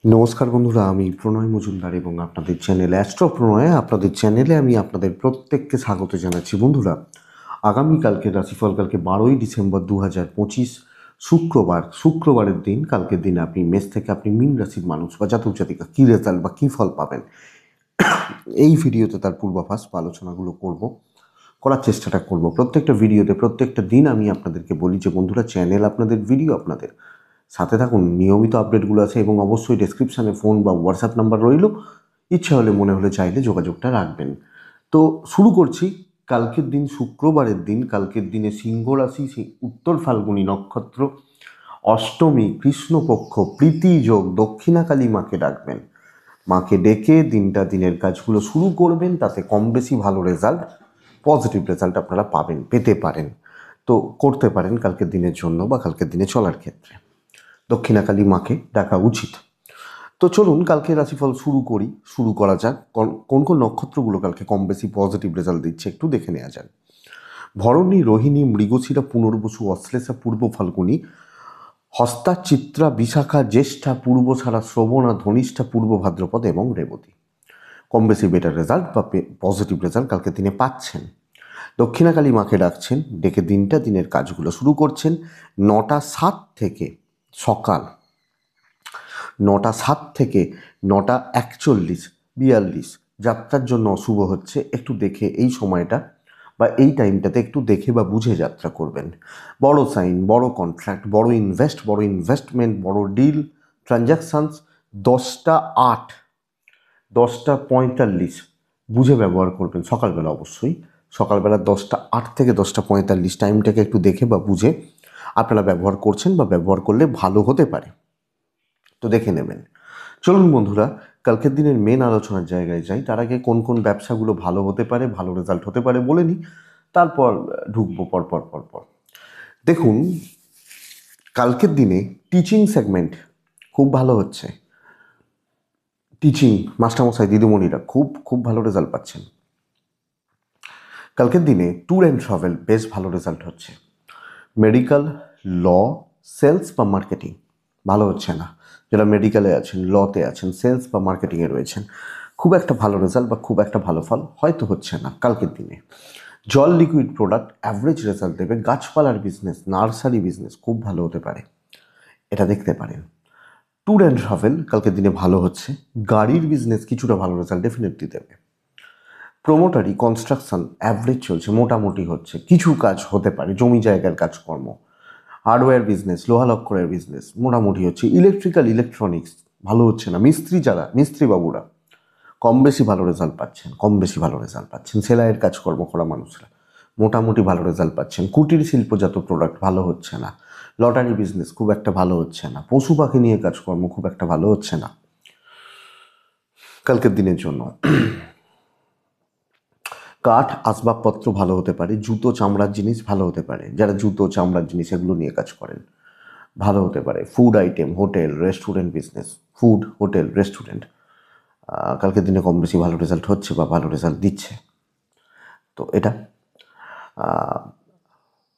নমস্কার বন্ধুরা, আমি প্রণয় মজুমদার এবং আপনাদের চ্যানেল অ্যাস্ট্রো প্রণয়ে আপনাদের চ্যানেলে আমি আপনাদের প্রত্যেককে স্বাগত জানাচ্ছি। বন্ধুরা, আগামীকালকে রাশিফল কালকে 12ই ডিসেম্বর 2025 শুক্রবারের দিন। কালকের দিনে আপনি মেষ থেকে আপনি মীন রাশির মানুষ বা জাতক জাতিকা কী রেজাল্ট বা কী ফল পাবেন এই ভিডিওতে তার পূর্বাভাস বা আলোচনাগুলো করার চেষ্টাটা করব। প্রত্যেকটা ভিডিওতে প্রত্যেকটা দিন আমি আপনাদেরকে বলি যে বন্ধুরা, চ্যানেল আপনাদের, ভিডিও আপনাদের, সাথে থাকুন, নিয়মিত আপডেটগুলো আছে এবং অবশ্যই ডেসক্রিপশানে ফোন বা হোয়াটসঅ্যাপ নাম্বার রইল, ইচ্ছা হলে মনে হলে চাইলে যোগাযোগটা রাখবেন। তো শুরু করছি। কালকের দিন শুক্রবারের দিন, কালকের দিনে সিংহ রাশি, উত্তর ফাল্গুনী নক্ষত্র, অষ্টমী, কৃষ্ণপক্ষ, প্রীতি যোগ, দক্ষিণাকালী মাকে ডাকবেন। মাকে ডেকে দিনের কাজগুলো শুরু করবেন, তাতে কম বেশি ভালো রেজাল্ট, পজিটিভ রেজাল্ট আপনারা পেতে পারেন। তো করতে পারেন কালকের দিনের জন্য বা কালকের দিনে চলার ক্ষেত্রে দক্ষিণাকালী মাকে ডাকা উচিত। তো চলুন কালকে রাশিফল শুরু করা যাক। কোন কোন নক্ষত্রগুলো কালকে কম বেশি পজিটিভ রেজাল্ট দিচ্ছে একটু দেখে নেওয়া যাক। ভরণী, রোহিণী, মৃগশিরা, পুনর্বসু, অশ্লেষা, পূর্ব ফাল্গুনী, হস্তা, চিত্রা, বিশাখা, জ্যেষ্ঠা, পূর্বছাড়া, শ্রবণা, ধনিষ্ঠা, পূর্ব ভাদ্রপদ এবং রেবতী কম বেশি বেটার রেজাল্ট বা পজিটিভ রেজাল্ট কালকে দিনে পাচ্ছেন। দক্ষিণাকালী মাকে ডাকছেন, ডেকে দিনের কাজগুলো শুরু করছেন। 9টা 7 থেকে সকাল 9টা 7 থেকে 9টা 41 42 যাত্রার জন্য অশুভ হচ্ছে। একটু দেখে এই সময়টা বা এই টাইমটাতে একটু দেখে বা বুঝে যাত্রা করবেন। বড় সাইন, বড় কন্ট্রাক্ট, বড় ইনভেস্টমেন্ট, বড় ডিল, ট্রানজাকশানস 10টা 8, 10টা 45 বুঝে ব্যবহার করবেন। সকালবেলা অবশ্যই সকালবেলা 10টা 8 থেকে 10টা 45 টাইমটাকে একটু দেখে বা বুঝে আপনারা ব্যবহার করছেন বা ব্যবহার করলে ভালো হতে পারে, তো দেখে নেবেন। চলুন বন্ধুরা, কালকের দিনের মেন আলোচনার জায়গায় যাই। তার আগে কোন কোন ব্যবসাগুলো ভালো হতে পারে, ভালো রেজাল্ট হতে পারে বলে নিই, তারপর ঢুকবো পরপর। দেখুন, কালকের দিনে টিচিং সেগমেন্ট খুব ভালো হচ্ছে। টিচিং মাস্টারমশাই, দিদিমণিরা খুব খুব ভালো রেজাল্ট পাচ্ছেন। কালকের দিনে ট্যুর অ্যান্ড ট্রাভেল বেশ ভালো রেজাল্ট হচ্ছে। মেডিকেল, ল, সেলস বা মার্কেটিং ভালো হচ্ছে না। যারা মেডিকেলে আছেন, লতে আছেন, সেলস বা মার্কেটিংয়ে রয়েছেন, খুব একটা ভালো রেজাল্ট বা খুব একটা ভালো ফল হয়তো হচ্ছে না কালকের দিনে। জল, লিকুইড প্রোডাক্ট অ্যাভারেজ রেজাল্ট দেবে। গাছপালার বিজনেস, নার্সারি বিজনেস খুব ভালো হতে পারে, এটা দেখতে পারেন। ট্যুর অ্যান্ড ট্রাভেল কালকের দিনে ভালো হচ্ছে। গাড়ির বিজনেস কিছুটা ভালো রেজাল্ট ডেফিনেটলি দেবে। প্রোমোটারি, কনস্ট্রাকশন অ্যাভারেজ চলছে, মোটামুটি হচ্ছে। কিছু কাজ হতে পারে, জমি জায়গার কাজকর্ম, হার্ডওয়্যার বিজনেস, লোহা লক্করের বিজনেস মোটামুটি হচ্ছে। ইলেকট্রিক্যাল, ইলেকট্রনিক্স ভালো হচ্ছে না। মিস্ত্রি বাবুরা কম বেশি ভালো রেজাল্ট পাচ্ছেন। সেলাইয়ের কাজকর্ম করা মানুষরা মোটামুটি ভালো রেজাল্ট পাচ্ছেন। কুটির শিল্পজাত প্রোডাক্ট ভালো হচ্ছে না। লটারি বিজনেস খুব একটা ভালো হচ্ছে না। পশু পাখি নিয়ে কাজকর্ম খুব একটা ভালো হচ্ছে না কালকের দিনের জন্য। কাঠ, আসবাবপত্র ভালো হতে পারে। জুতো, চামড়ার জিনিস ভালো হতে পারে। যারা জুতো, চামড়ার জিনিস এগুলো নিয়ে কাজ করেন ভালো হতে পারে। Food item, hotel, restaurant business, food, hotel, restaurant কালকের দিনে কম বেশি ভালো রেজাল্ট হচ্ছে বা ভালো রেজাল্ট দিচ্ছে। তো এটা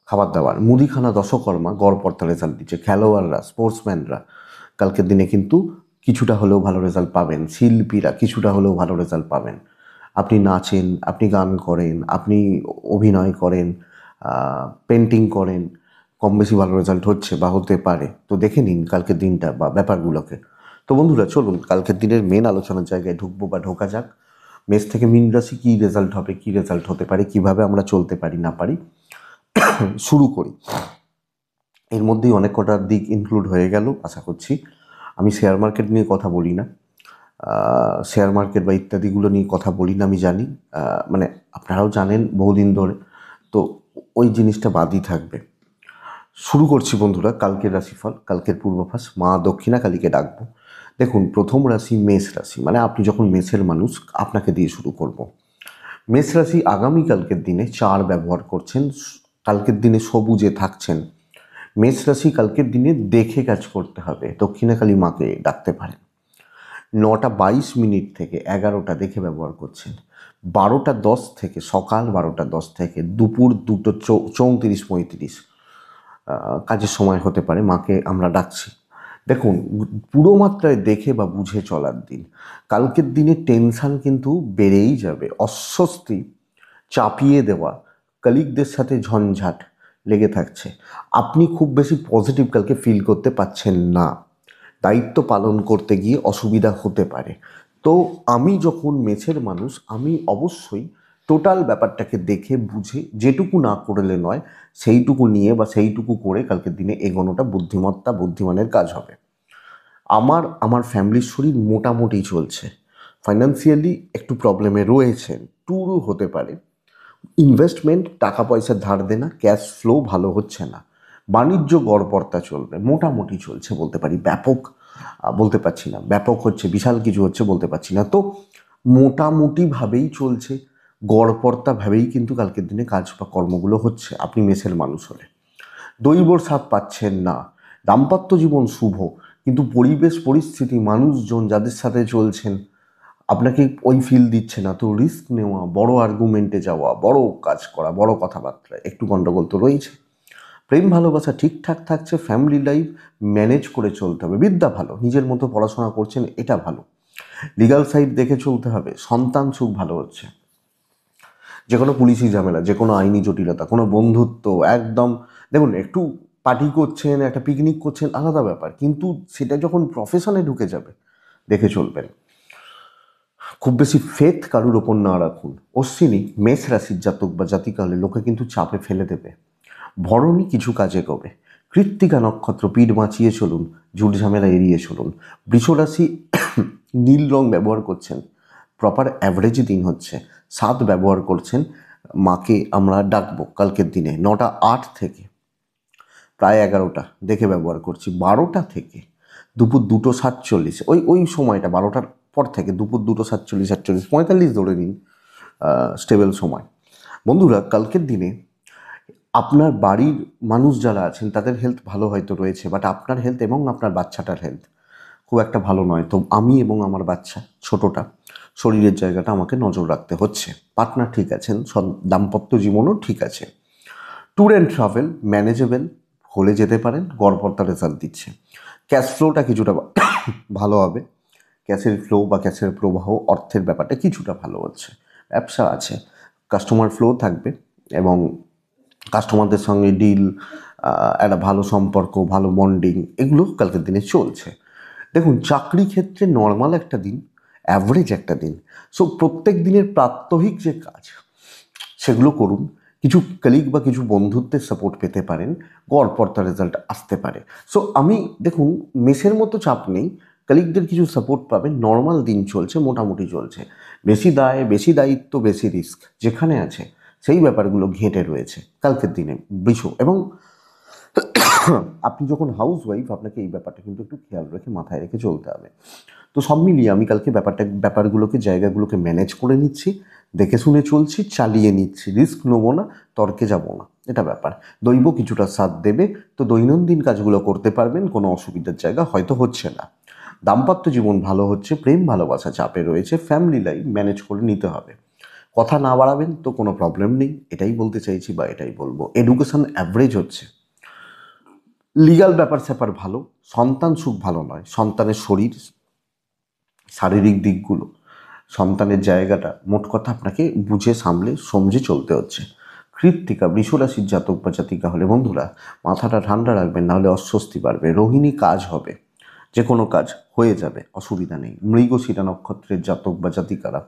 খাবার দাবার, মুদিখানা, দশকর্মা গড়পড়তা রেজাল্ট দিচ্ছে। খেলোয়াড়রা, স্পোর্টসম্যানরা কালকের দিনে কিন্তু কিছুটা হলেও ভালো রেজাল্ট পাবেন। শিল্পীরা কিছুটা হলেও ভালো রেজাল্ট পাবেন। আপনি নাচেন, আপনি গান করেন, আপনি অভিনয় করেন, পেন্টিং করেন, কম বেশি ভালো রেজাল্ট হচ্ছে বা হতে পারে। তো দেখে নিন কালকের দিনটা বা ব্যাপারগুলোকে। তো বন্ধুরা, চলুন কালকের দিনের মেন আলোচনার জায়গায় ঢুকবো বা ঢোকা যাক। মেষ থেকে মীন রাশি কী রেজাল্ট হবে, কী রেজাল্ট হতে পারে, কিভাবে আমরা চলতে পারি না পারি শুরু করি। এর মধ্যেই অনেক কটা দিক ইনক্লুড হয়ে গেল আশা করছি। আমি শেয়ার মার্কেট নিয়ে কথা বলি না, শেয়ার মার্কেট বা ইত্যাদিগুলো নিয়ে কথা বলি না, আমি জানি, মানে আপনারাও জানেন বহুদিন ধরে, তো ওই জিনিসটা বাদই থাকবে। শুরু করছি বন্ধুরা কালকের রাশিফল, কালকের পূর্বাভাস। মা দক্ষিণাকালীকে ডাকবো। দেখুন, প্রথম রাশি মেষ রাশি, মানে আপনি যখন মেষের মানুষ আপনাকে দিয়ে শুরু করব। মেষ রাশি আগামীকালকের দিনে 4 ব্যবহার করছেন, কালকের দিনে সবুজে থাকছেন। মেষ রাশি কালকের দিনে দেখে কাজ করতে হবে। দক্ষিণাকালী মাকে ডাকতে পারেন। 9টা 22 থেকে 11টা দেখে ব্যবহার করছেন। 12টা 10 থেকে সকাল 12টা 10 থেকে দুপুর 2টো 34-35 কাজের সময় হতে পারে, মাকে আমরা ডাকছি। দেখুন, পুরো মাত্রায় দেখে বা বুঝে চলার দিন। কালকের দিনে টেনশান কিন্তু বেড়েই যাবে, অস্বস্তি, চাপিয়ে দেওয়া, কলিগদের সাথে ঝঞ্ঝাট লেগে থাকছে। আপনি খুব বেশি পজিটিভ কালকে ফিল করতে পারছেন না। দায়িত্ব পালন করতে গিয়ে অসুবিধা হতে পারে। তো আমি যখন মেছের মানুষ, আমি অবশ্যই টোটাল ব্যাপারটাকে দেখে বুঝে যেটুকু না করলে নয় সেইটুকু নিয়ে বা সেইটুকু করে কালকের দিনে এগোনোটা বুদ্ধিমত্তা, বুদ্ধিমানের কাজ হবে। আমার ফ্যামিলির শরীর মোটামুটি চলছে, ফাইন্যান্সিয়ালি একটু প্রবলেমে রয়েছেন, ট্যুরও হতে পারে, ইনভেস্টমেন্ট, টাকা পয়সা ধার দেনা, ক্যাশ ফ্লো ভালো হচ্ছে না, বাণিজ্য গড়পড়তা চলবে, মোটামুটি চলছে বলতে পারি, ব্যাপক বলতে পারছি না, ব্যাপক হচ্ছে বিশাল কিছু হচ্ছে বলতে পারছি না, তো মোটামুটিভাবেই চলছে, গড়পড়তাভাবেই কিন্তু কালকের দিনে কাজ বা কর্মগুলো হচ্ছে আপনি মেসের মানুষ হলে। দৈবর সাথ পাচ্ছেন না, দাম্পত্য জীবন শুভ, কিন্তু পরিবেশ পরিস্থিতি মানুষজন যাদের সাথে চলছেন আপনাকে ওই ফিল দিচ্ছে না, তো রিস্ক নেওয়া, বড় আর্গুমেন্টে যাওয়া, বড় কাজ করা, বড় কথাবার্তা, একটু গন্ডগোল তো রয়েছে। প্রেম ভালোবাসা ঠিকঠাক থাকছে, ফ্যামিলি লাইফ ম্যানেজ করে চলতে হবে, বিদ্যা ভালো, নিজের মতো পড়াশোনা করছেন, এটা ভালো, লিগাল সাইড দেখে চলতে হবে, সন্তান সুখ ভালো হচ্ছে। যে কোনো পুলিশি ঝামেলা, যে কোনো আইনি জটিলতা, কোনো বন্ধুত্ব একদম, দেখুন একটু পার্টি করছেন, একটা পিকনিক করছেন, আলাদা ব্যাপার, কিন্তু সেটা যখন প্রফেশনে ঢুকে যাবে দেখে চলবেন। খুব বেশি ফেথ কারুর ওপর না রাখুন। অশ্বিনী মেষ রাশির জাতক বা জাতিকা হলে লোকে কিন্তু চাপে ফেলে দেবে। ভরণী কিছু কাজে গবে। কৃত্তিকা নক্ষত্র পিঠ বাঁচিয়ে চলুন, ঝুট ঝামেলা এড়িয়ে চলুন। বৃষরাশি নীল রং ব্যবহার করছেন, প্রপার অ্যাভারেজ দিন হচ্ছে। 7 ব্যবহার করছেন, মাকে আমরা ডাকবো কালকের দিনে 9টা 8 থেকে প্রায় 11টা দেখে ব্যবহার করছি, 12টা থেকে দুপুর 2:47, ওই ওই সময়টা 12টার পর থেকে দুপুর 2:47, 48, 45 ধরে নিন স্টেবল সময়। বন্ধুরা, কালকের দিনে আপনার বাড়ির মানুষ যারা আছেন তাদের হেলথ ভালো হয়তো রয়েছে, বাট আপনার হেলথ এবং আপনার বাচ্চাটার হেলথ খুব একটা ভালো নয়। তো আমি এবং আমার বাচ্চা ছোটোটা শরীরের জায়গাটা আমাকে নজর রাখতে হচ্ছে। পার্টনার ঠিক আছেন, দাম্পত্য জীবনও ঠিক আছে। ট্যুর অ্যান্ড ট্রাভেল ম্যানেজেবল হলে যেতে পারেন, গড়পড়তা রেজাল্ট দিচ্ছে। ক্যাশ ফ্লোটা কিছুটা ভালো হবে, ক্যাশের ফ্লো বা ক্যাশের প্রবাহ, অর্থের ব্যাপারটা কিছুটা ভালো হচ্ছে। ব্যবসা আছে, কাস্টমার ফ্লো থাকবে এবং কাস্টমারদের সঙ্গে ডিল, একটা ভালো সম্পর্ক, ভালো বন্ডিং, এগুলো কালকের দিনে চলছে। দেখুন, চাকরি ক্ষেত্রে নর্মাল একটা দিন, অ্যাভারেজ একটা দিন। সো প্রত্যেক দিনের প্রাত্যহিক যে কাজ সেগুলো করুন, কিছু কলিগ বা কিছু বন্ধুত্বের সাপোর্ট পেতে পারেন, গড়পড়তা রেজাল্ট আসতে পারে। সো আমি দেখুন মেসের মতো চাপ নেই, কলিগদের কিছু সাপোর্ট পাবেন, নর্মাল দিন চলছে, মোটামুটি চলছে। বেশি দায়, বেশি দায়িত্ব, বেশি রিস্ক যেখানে আছে সেই ব্যাপারগুলো ঘেঁটে রয়েছে কালকের দিনে বৃষ। এবং আপনি যখন হাউস ওয়াইফ আপনাকে এই ব্যাপারটা কিন্তু একটু খেয়াল রেখে মাথায় রেখে চলতে হবে। তো সব মিলিয়ে আমি কালকে ব্যাপারগুলোকে জায়গাগুলোকে ম্যানেজ করে নিচ্ছি, দেখে শুনে চলছি, চালিয়ে নিচ্ছি, রিস্ক নেবো না, তর্কে যাব না, এটা ব্যাপার। দৈব কিছুটা সাথ দেবে, তো দৈনন্দিন কাজগুলো করতে পারবেন, কোনো অসুবিধার জায়গা হয়তো হচ্ছে না। দাম্পত্য জীবন ভালো হচ্ছে, প্রেম ভালোবাসা চাপে রয়েছে, ফ্যামিলি লাইফ ম্যানেজ করে নিতে হবে। কথা না বাড়াবেন তো কোনো প্রবলেম নেই, এটাই বলতে চাইছি বা এটাই বলবো। এডুকেশন অ্যাভারেজ হচ্ছে, লিগাল ব্যাপার স্যাপার ভালো, সন্তান সুখ ভালো নয়, সন্তানের শরীর, শারীরিক দিকগুলো, সন্তানের জায়গাটা, মোট কথা আপনাকে বুঝে সামলে সমঝে চলতে হচ্ছে। কৃত্তিকা বৃষরাশির জাতক বা জাতিকা হলে বন্ধুরা মাথাটা ঠান্ডা রাখবেন, নাহলে অস্বস্তি বাড়বে। রোহিণী কাজ হবে, যে কোনো কাজ হয়ে যাবে, অসুবিধা নেই। মৃগশিরা নক্ষত্রের জাতক বা জাতিকারা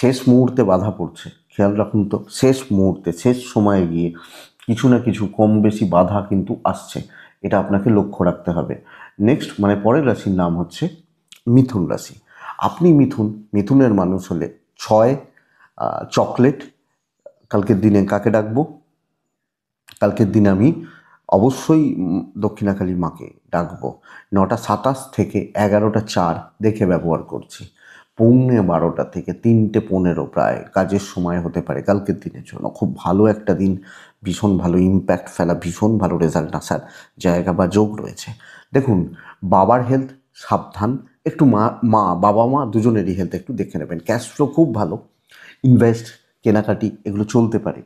শেষ মুহূর্তে বাধা পড়ছে, খেয়াল রাখুন তো, শেষ মুহূর্তে শেষ সময়ে গিয়ে কিছু না কিছু কম বেশি বাধা কিন্তু আসছে, এটা আপনাকে লক্ষ্য রাখতে হবে। নেক্সট মানে পরের রাশির নাম হচ্ছে মিথুন রাশি। আপনি মিথুনের মানুষ হলে 6 চকলেট, কালকের দিনে কাকে ডাকবো? কালকের দিনে আমি অবশ্যই দক্ষিণাকালী মাকে ডাকবো। 9টা 27 থেকে 11টা 4 দেখে ব্যবহার করছি। 12:15 থেকে 3টে 15 প্রায় কাজের সময় হতে পারে কালকের দিনের জন্য। খুব ভালো একটা দিন, ভীষণ ভালো ইম্প্যাক্ট ফেলা, ভীষণ ভালো রেজাল্ট আসার জায়গা বা যোগ রয়েছে। দেখুন, বাবার হেলথ সাবধান, একটু বাবা মা দুজনেরই হেলথ একটু দেখে নেবেন। ক্যাশ ফ্লো খুব ভালো, ইনভেস্ট, কেনাকাটি এগুলো চলতে পারে।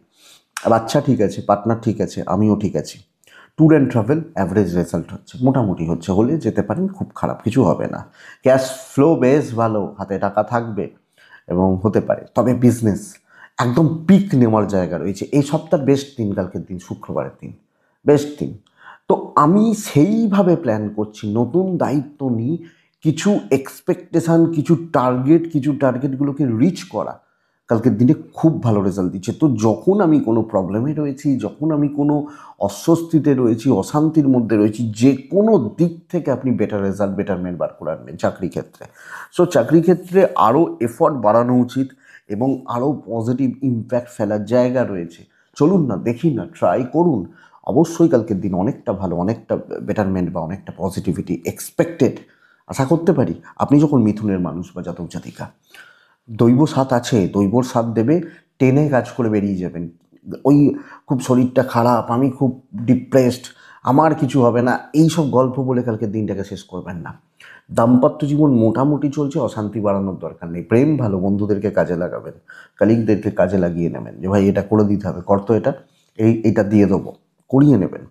বাচ্চা ঠিক আছে, পার্টনার ঠিক আছে, আমিও ঠিক আছি। Tour and travel average result হচ্ছে, মোটামুটি হচ্ছে, হলে যেতে পারেন, খুব খারাপ কিছু হবে না। ক্যাশ ফ্লো বেশ ভালো, হাতে টাকা থাকবে এবং হতে পারে। তবে বিজনেস একদম পিক নেওয়ার জায়গা রয়েছে। এই সপ্তাহের বেস্ট দিন কালকের দিন, শুক্রবারের দিন বেস্ট দিন। তো আমি সেইভাবে প্ল্যান করছি, নতুন দায়িত্ব নিই, কিছু এক্সপেকটেশান, কিছু টার্গেটগুলোকে রিচ করা কালকের দিনে খুব ভালো রেজাল্ট দিচ্ছে। তো যখন আমি কোনো প্রবলেমে রয়েছি, যখন আমি কোনো অস্বস্তিতে রয়েছি, অশান্তির মধ্যে রয়েছি, যে কোনো দিক থেকে আপনি বেটার রেজাল্ট, বেটারমেন্ট বার করে আনবেন চাকরি ক্ষেত্রে। সো চাকরি ক্ষেত্রে আরও এফর্ট বাড়ানো উচিত এবং আরও পজিটিভ ইম্প্যাক্ট ফেলার জায়গা রয়েছে। চলুন না, দেখি না, ট্রাই করুন। অবশ্যই কালকের দিন অনেকটা ভালো, অনেকটা বেটারমেন্ট বা অনেকটা পজিটিভিটি এক্সপেক্টেড আশা করতে পারি। আপনি যখন মিথুনের মানুষ বা জাতক জাতিকা, দৈব সাথ আছে, দৈবর সাথ দেবে, টেনে কাজ করে বেরিয়ে যাবেন। ওই খুব শরীরটা খারাপ, আমি খুব ডিপ্রেসড, আমার কিছু হবে না, এই সব গল্প বলে কালকে দিনটাকে শেষ করবেন না। দাম্পত্য জীবন মোটামুটি চলছে, অশান্তি বাড়ানোর দরকার নেই। প্রেম ভালো, বন্ধুদেরকে কাজে লাগাবেন, কালিগদেরকে কাজে লাগিয়ে নেবেন, যে ভাই এটা করে দিতে হবে, কর তো এটা, এইটা দিয়ে দেবো, করিয়ে নেবেন।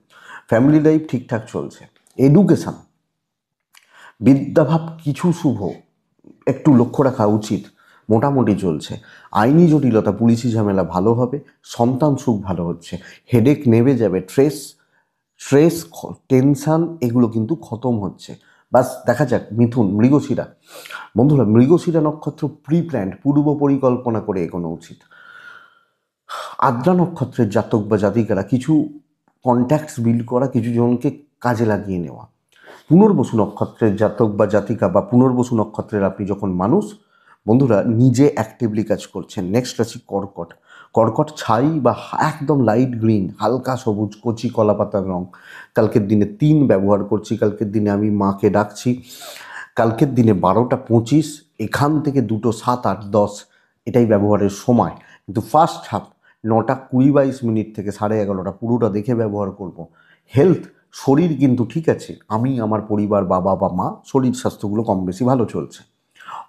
ফ্যামিলি লাইফ ঠিকঠাক চলছে। এডুকেশান, বিদ্যাভাব কিছু শুভ একটু লক্ষ্য রাখা উচিত, মোটামুটি চলছে। আইনি জটিলতা, পুলিশি ঝামেলা ভালো হবে, সন্তান সুখ ভালো হচ্ছে, হেডেক নেমে যাবে, স্ট্রেস, টেনশান এগুলো কিন্তু খতম হচ্ছে। বাস দেখা যাক। মিথুন, মৃগশিরা, বন্ধুরা মৃগশিরা নক্ষত্র প্রি প্ল্যান্ড, পূর্ব পরিকল্পনা করে এগোনো উচিত। আদ্রা নক্ষত্রের জাতক বা জাতিকারা কিছু কন্ট্যাক্টস বিল্ড করা, কিছু জনকে কাজে লাগিয়ে নেওয়া। পুনর্বসু নক্ষত্রের জাতক বা জাতিকা বা পুনর্বসু নক্ষত্রের আপনি যখন মানুষ, বন্ধুরা নিজে অ্যাক্টিভলি কাজ করছেন। নেক্সট রাশি কর্কট। কর্কট ছাই বা একদম লাইট গ্রিন, হালকা সবুজ, কচি কলা পাতার রং। কালকের দিনে 3 ব্যবহার করছি, কালকের দিনে আমি মাকে ডাকছি। কালকের দিনে 12টা 25, এখান থেকে 2টো 7, 8, 10 এটাই ব্যবহারের সময়। কিন্তু ফার্স্ট হাফ 9টা 20-22 থেকে 11:30 পুরোটা দেখে ব্যবহার করব। হেলথ, শরীর কিন্তু ঠিক আছে, আমি, আমার পরিবার, বাবা বা মা, শরীর স্বাস্থ্যগুলো কম বেশি ভালো চলছে,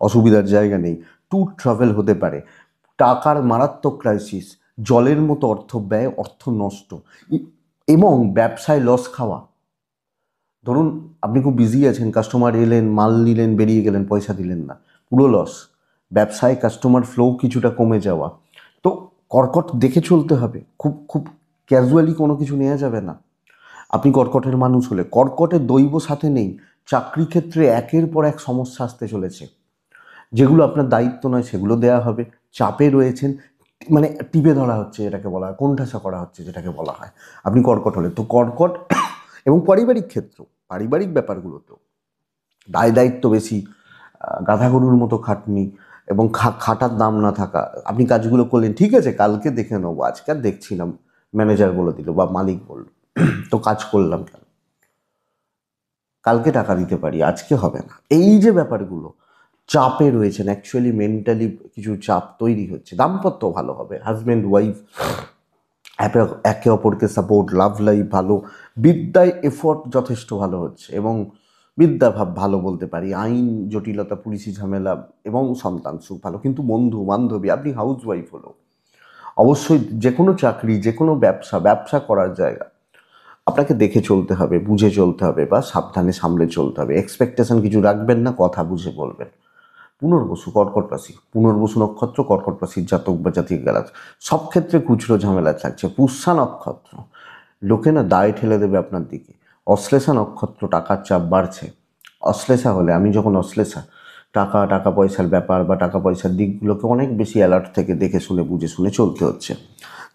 অসুবিধার জায়গা নেই। ট্যুর ট্রাভেল হতে পারে। টাকার মারাত্মক ক্রাইসিস, জলের মতো অর্থ ব্যয়, অর্থ নষ্ট এবং ব্যবসায় লস খাওয়া। ধরুন আপনি খুব বিজি আছেন, কাস্টমার এলেন, মাল নিলেন, বেরিয়ে গেলেন, পয়সা দিলেন না, পুরো লস। ব্যবসায় কাস্টমার ফ্লো কিছুটা কমে যাওয়া। তো কর্কট দেখে চলতে হবে, খুব খুব ক্যাজুয়ালি কোনো কিছু নেওয়া যাবে না। আপনি কর্কটের মানুষ হলে, কর্কটের দৈব সাথে নেই, চাকরি ক্ষেত্রে একের পর এক সমস্যা আসতে চলেছে, যেগুলো আপনার দায়িত্ব নয় সেগুলো দেয়া হবে। চাপে রয়েছেন, মানে টিপে ধরা হচ্ছে যেটাকে বলা হয়, কোণঠাসা করা হচ্ছে যেটাকে বলা হয়, আপনি কর্কট হলে। তো কর্কট এবং পারিবারিক ক্ষেত্র, পারিবারিক ব্যাপারগুলোতেও দায় দায়িত্ব বেশি, গাধা গরুর মতো খাটনি এবং খাটার দাম না থাকা। আপনি কাজগুলো করলেন, ঠিক আছে কালকে দেখে নেবো, আজকে আর দেখছি না, ম্যানেজার বলে দিল বা মালিক বলল, তো কাজ করলাম কেন, কালকে টাকা দিতে পারি, আজকে হবে না। এই যে ব্যাপারগুলো, চাপে রয়েছেন, অ্যাকচুয়ালি মেন্টালি কিছু চাপ তৈরি হচ্ছে। দাম্পত্য ভালো হবে, হাজব্যান্ড ওয়াইফ একে অপরকে সাপোর্ট, লাভ লাইফ ভালো, বিদ্যায় এফোর্ট যথেষ্ট ভালো হচ্ছে এবং বিদ্যাভাব ভালো বলতে পারি। আইন জটিলতা, পুলিশি ঝামেলা এবং সন্তান সুখ ভালো। কিন্তু বন্ধু বান্ধবী, আপনি হাউস ওয়াইফ হলো, অবশ্যই যে কোনো চাকরি, যে কোনো ব্যবসা করার জায়গা আপনাকে দেখে চলতে হবে, বুঝে চলতে হবে বা সাবধানে সামলে চলতে হবে। এক্সপেকটেশন কিছু রাখবেন না, কথা বুঝে বলবেন। পুনর্বসু, কর্কট রাশি, পুনর্বসু নক্ষত্র, কর্কট রাশির জাতক বা জাতিকারা সব ক্ষেত্রে খুচরো ঝামেলা থাকছে। পুষ্যা নক্ষত্র, লোকে না দায় ঠেলে দেবে আপনার দিকে। অশ্লেষা নক্ষত্র, টাকার চাপ বাড়ছে। অশ্লেষা হলে, আমি যখন অশ্লেষা, টাকা পয়সার ব্যাপার বা টাকা পয়সার দিকগুলোকে অনেক বেশি অ্যালার্ট থেকে দেখে শুনে বুঝে শুনে চলতে হচ্ছে।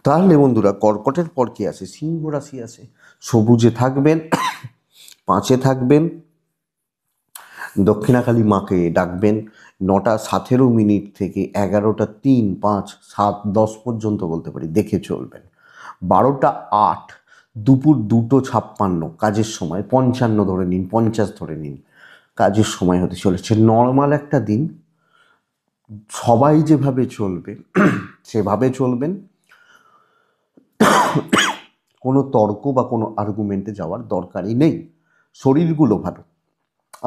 তাহলে বন্ধুরা কর্কটের পর কি আসে? সিংহ রাশি আসে। সবুজে থাকবেন, 5-এ থাকবেন, দক্ষিণাকালী মাকে ডাকবেন। 9টা 17 থেকে 11টা 3, 5, 7, 10 পর্যন্ত বলতে পারি দেখে চলবেন। 12টা 8, দুপুর 2টো 56 কাজের সময়, 55 ধরে নিন, 50 ধরে নিন, কাজের সময় হতে চলেছে। নর্মাল একটা দিন, সবাই যেভাবে চলবে সেভাবে চলবেন, কোনো তর্ক বা কোনো আর্গুমেন্টে যাওয়ার দরকারই নেই। শরীরগুলো ভালো,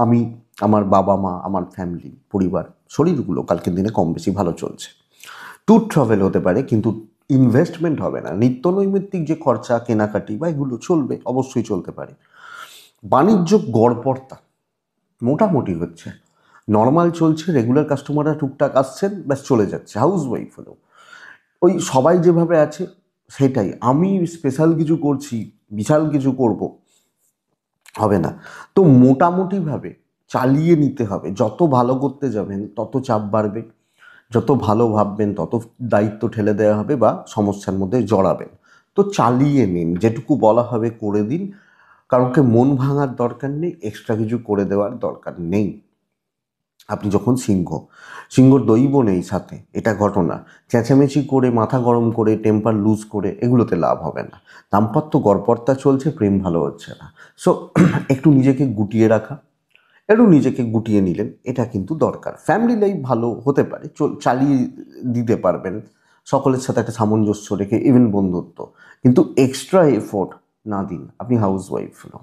আমি, আমার বাবা মা, আমার ফ্যামিলি, পরিবার, শরীরগুলো কালকের দিনে কম বেশি ভালো চলছে। ট্যুর ট্রাভেল হতে পারে, কিন্তু ইনভেস্টমেন্ট হবে না, নিত্য নৈমিত্তিক যে খরচা কেনাকাটি বা এগুলো চলবে, অবশ্যই চলতে পারে। বাণিজ্য গড়পড়তা মোটামুটি হচ্ছে, নর্মাল চলছে, রেগুলার কাস্টমাররা টুকটাক আসছেন, ব্যাস চলে যাচ্ছে। হাউস ওয়াইফ হলো ওই সবাই যেভাবে আছে সেটাই, আমি স্পেশাল কিছু করছি, বিশাল কিছু করব হবে না। তো মোটামুটিভাবে চালিয়ে নিতে হবে, যত ভালো করতে যাবেন তত চাপ বাড়বে, যত ভালো ভাববেন তত দায়িত্ব ঠেলে দেওয়া হবে বা সমস্যার মধ্যে জড়াবেন। তো চালিয়ে নিন, যেটুকু বলা হবে করে দিন, কারোকে মন ভাঙার দরকার নেই, এক্সট্রা কিছু করে দেওয়ার দরকার নেই। আপনি যখন সিংহর দৈব নেই সাথে, এটা ঘটনা, চেঁচামেচি করে মাথা গরম করে টেম্পার লুজ করে এগুলোতে লাভ হবে না। দাম্পত্য গড়পড়তা চলছে, প্রেম ভালো হচ্ছে না। সো একটু নিজেকে গুটিয়ে রাখা, একটু নিজেকে গুটিয়ে নিলেন, এটা কিন্তু দরকার। ফ্যামিলি লাইফ ভালো হতে পারে, চালিয়ে দিতে পারবেন সকলের সাথে একটা সামঞ্জস্য রেখে, ইভেন বন্ধুত্ব, কিন্তু এক্সট্রা এফোর্ট না দিন। আপনি হাউস ওয়াইফ হলো,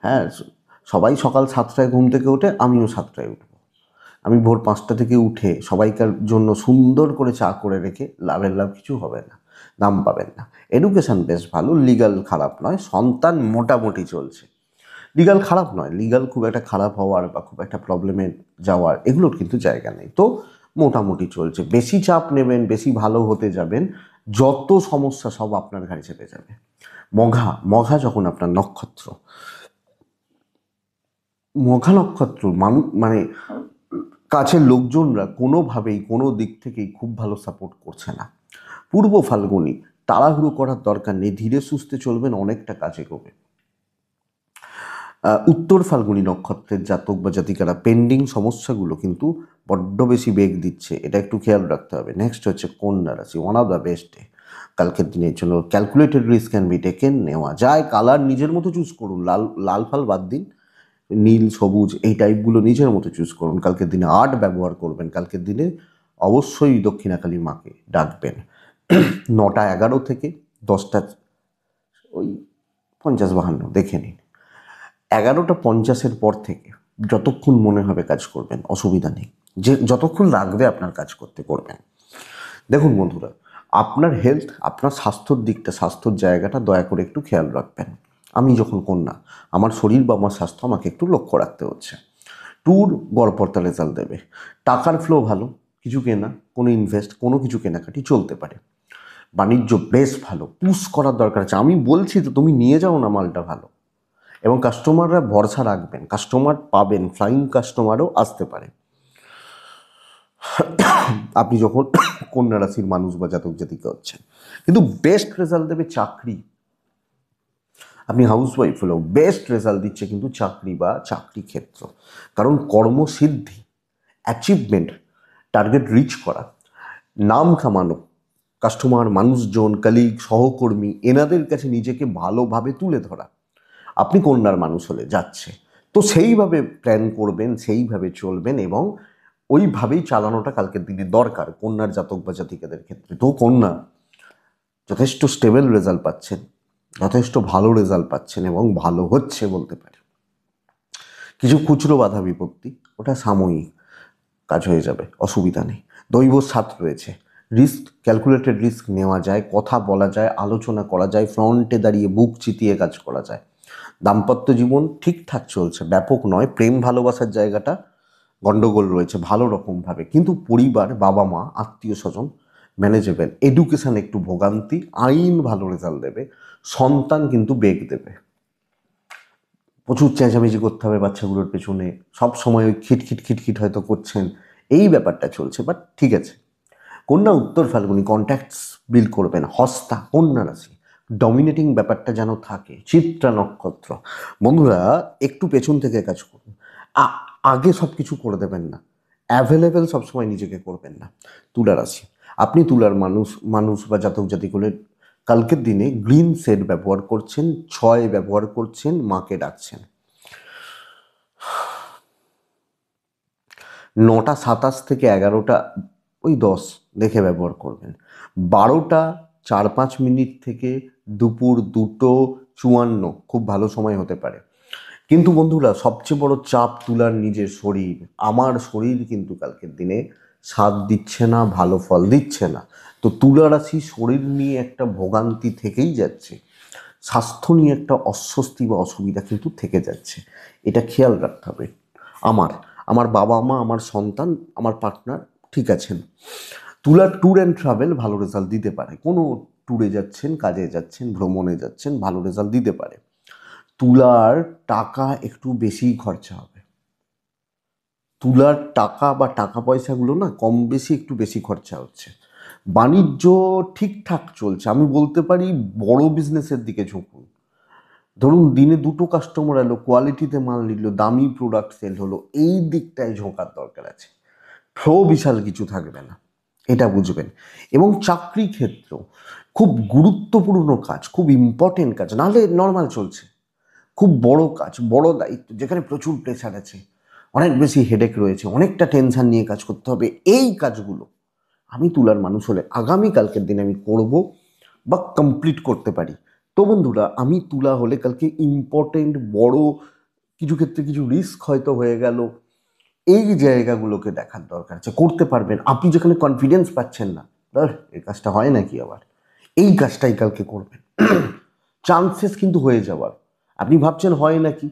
হ্যাঁ, সবাই সকাল 7টায় ঘুম থেকে ওঠে, আমিও 7টায় উঠব। আমি ভোর 5টা থেকে উঠে সবাইকার জন্য সুন্দর করে চা করে রেখে লাভের লাভ কিছু হবে না, দাম পাবেন না। এডুকেশান বেশ ভালো, লিগাল খারাপ নয়, সন্তান মোটামুটি চলছে। লিগাল খারাপ নয়, লিগাল খুব একটা খারাপ হওয়ার বা খুব একটা প্রবলেমে যাওয়ার এগুলোর কিন্তু জায়গা নেই। তো মোটামুটি চলছে, বেশি চাপ নেবেন, বেশি ভালো হতে যাবেন, যত সমস্যা সব আপনার ঘাড়ে চেপে যাবে। মঘা মঘা যখন আপনার নক্ষত্র, মঘা নক্ষত্র মানে কাছের লোকজনরা কোনোভাবেই কোনো দিক থেকেই খুব ভালো সাপোর্ট করছে না। পূর্ব ফাল্গুনী, তাড়াহুড়ো করার দরকার নেই, ধীরে সুস্থে চলবেন, অনেকটা কাজে এগোবে। উত্তর ফাল্গুনী নক্ষত্রের জাতক বা জাতিকারা পেন্ডিং সমস্যাগুলো কিন্তু বড্ড বেশি বেগ দিচ্ছে, এটা একটু খেয়াল রাখতে হবে। নেক্সট হচ্ছে কন্যা রাশি, one of the best day কালকের দিনের জন্য। Calculated risk can be taken, নেওয়া যায়। কালার নিজের মতো চুজ করুন, লাল ফাল বাদ দিন, নীল সবুজ এই টাইপগুলো নিজের মতো চুজ করুন। কালকের দিনে আর্ট ব্যবহার করবেন, কালকের দিনে অবশ্যই দক্ষিণাকালী মাকে ডাকবেন। 9টা 11 থেকে 10টা ওই 50-52 দেখে নিন। 11টা 50-এর পর থেকে যতক্ষণ মনে হবে কাজ করবেন, অসুবিধা নেই, যে যতক্ষণ লাগবে আপনার কাজ করতে করবেন। দেখুন বন্ধুরা, আপনার হেলথ, আপনার স্বাস্থ্যর দিকটা, স্বাস্থ্যর জায়গাটা দয়া করে একটু খেয়াল রাখবেন। আমি যখন কন্যা, আমার শরীর বা আমার স্বাস্থ্য আমাকে একটু লক্ষ্য রাখতে হচ্ছে। ট্যুর গড়পড়তা রেজাল্ট দেবে, টাকার ফ্লো ভালো, কিছু কেনা, কোনো ইনভেস্ট, কোনো কিছু কেনাকাটি চলতে পারে। বাণিজ্য বেশ ভালো, পুশ করার দরকার আছে, আমি বলছি তো তুমি নিয়ে যাও না মালটা ভালো। এবং কাস্টমাররা ভরসা রাখবেন, কাস্টমার পাবেন, ফ্লাইং কাস্টমারও আসতে পারে আপনি যখন কন্যা রাশির মানুষ বা জাতক জাতিকা হচ্ছেন। কিন্তু বেস্ট রেজাল্ট দেবে চাকরি। আপনি হাউস ওয়াইফ হলেও বেস্ট রেজাল্ট দিচ্ছে কিন্তু চাকরি বা চাকরি ক্ষেত্র, কারণ কর্মসিদ্ধি, অ্যাচিভমেন্ট, টার্গেট রিচ করা, নাম কামানো, কাস্টমার, মানুষজন, কলিগ, সহকর্মী এনাদের কাছে নিজেকে ভালোভাবে তুলে ধরা, আপনি কন্যার মানুষ হলে যাচ্ছে। তো সেইভাবে প্ল্যান করবেন, সেইভাবে চলবেন এবং ওইভাবেই চালানোটা কালকের দিনে দরকার কন্যার জাতক বা জাতিকাদের ক্ষেত্রে। তো কন্যা যথেষ্ট স্টেবল রেজাল্ট পাচ্ছেন, যথেষ্ট ভালো রেজাল্ট পাচ্ছেন এবং ভালো হচ্ছে বলতে পারি। কিছু খুচরো বাধা বিপত্তি, ওটা সাময়িক, কাজ হয়ে যাবে, অসুবিধা নেই। দৈব সাথ রয়েছে, রিস্ক, ক্যালকুলেটেড রিস্ক নেওয়া যায়, কথা বলা যায়, আলোচনা করা যায়, ফ্রন্টে দাঁড়িয়ে বুক চিতিয়ে কাজ করা যায়। দাম্পত্য জীবন ঠিকঠাক চলছে, ব্যাপক নয়, প্রেম ভালোবাসার জায়গাটা গণ্ডগোল রয়েছে ভালো রকমভাবে, কিন্তু পরিবার, বাবা মা, আত্মীয় স্বজন ম্যানেজেবল। এডুকেশান একটু ভোগান্তি, আইন ভালো রেজাল্ট দেবে, সন্তান কিন্তু বেগ দেবে। প্রচুর চেঁচামেচি করতে হবে বাচ্চাগুলোর পেছনে, সব সময় ওই খিটখিট খিটখিট হয়তো করছেন, এই ব্যাপারটা চলছে, বাট ঠিক আছে। কন্যা উত্তর ফাল্গুনি, কন্ট্যাক্টস বিল্ড করবেন। হস্তা কন্যা রাশি, ডমিনেটিং ব্যাপারটা যেন থাকে। চিত্রা নক্ষত্র, বন্ধুরা একটু পেছন থেকে কাজ করুন, আগে সব কিছু করে দেবেন না, অ্যাভেলেবেল সবসময় নিজেকে করবেন না। তুলা রাশি, আপনি তুলার মানুষ বা জাতক জাতিকুলের কালকের দিনে গ্রিন সেট ব্যবহার করছেন, 6 ব্যবহার করছেন, মাকে ডাকছেন। 9টা 27 থেকে 11টা 10 দেখে ব্যবহার করবেন। 12টা 4-5 মিনিট থেকে দুপুর 2টো 54 খুব ভালো সময় হতে পারে। কিন্তু বন্ধুরা সবচেয়ে বড় চাপ তুলার নিজের শরীর। আমার শরীর কিন্তু কালকের দিনে সাথ দিচ্ছে না, ভালো ফল দিচ্ছে না। তো তুলা রাশি শরীর নিয়ে একটা ভোগান্তি থেকেই যাচ্ছে, স্বাস্থ্য নিয়ে একটা অস্বস্তি বা অসুবিধা কিন্তু থেকে যাচ্ছে, এটা খেয়াল রাখতে হবে। আমার আমার বাবা মা, আমার সন্তান, আমার পার্টনার ঠিক আছেন। তুলার ট্যুর অ্যান্ড ট্রাভেল ভালো রেজাল্ট দিতে পারে, কোনো ট্যুরে যাচ্ছেন, কাজে যাচ্ছেন, ভ্রমণে যাচ্ছেন, ভালো রেজাল্ট দিতে পারে। তুলার টাকা একটু বেশিই খরচা হবে, তুলার টাকা বা টাকা পয়সাগুলো না কম বেশি একটু বেশি খরচা হচ্ছে। বাণিজ্য ঠিকঠাক চলছে, আমি বলতে পারি বড় বিজনেসের দিকে ঝুঁকুন। ধরুন দিনে দুটো কাস্টমার এলো, কোয়ালিটিতে মাল নিল, দামি প্রোডাক্ট সেল হলো, এই দিকটায় ঝোঁকার দরকার আছে। ফ্লো বিশাল কিছু থাকবে না, এটা বুঝবেন। এবং চাকরি ক্ষেত্র খুব গুরুত্বপূর্ণ কাজ, খুব ইম্পর্টেন্ট কাজ, নাহলে নর্মাল চলছে। খুব বড় কাজ, বড় দায়িত্ব, যেখানে প্রচুর প্রেশার আছে, অনেক বেশি হেডেক রয়েছে, অনেকটা টেনশন নিয়ে কাজ করতে হবে, এই কাজগুলো আমি তুলার মানুষ হলে আগামীকালকের দিনে আমি করব বা কমপ্লিট করতে পারি। তো বন্ধুরা, আমি তুলা হলে কালকে ইম্পর্টেন্ট বড় কিছু ক্ষেত্রে কিছু রিস্ক হয়তো হয়ে গেল, এই জায়গাগুলোকে দেখার দরকার আছে। করতে পারবেন আপনি, যেখানে কনফিডেন্স পাচ্ছেন না, ধর এই কাজটা হয় নাকি আবার, এই কাজটাই কালকে করবেন। চান্সেস কিন্তু হয়ে যাওয়ার, আপনি ভাবছেন হয় নাকি,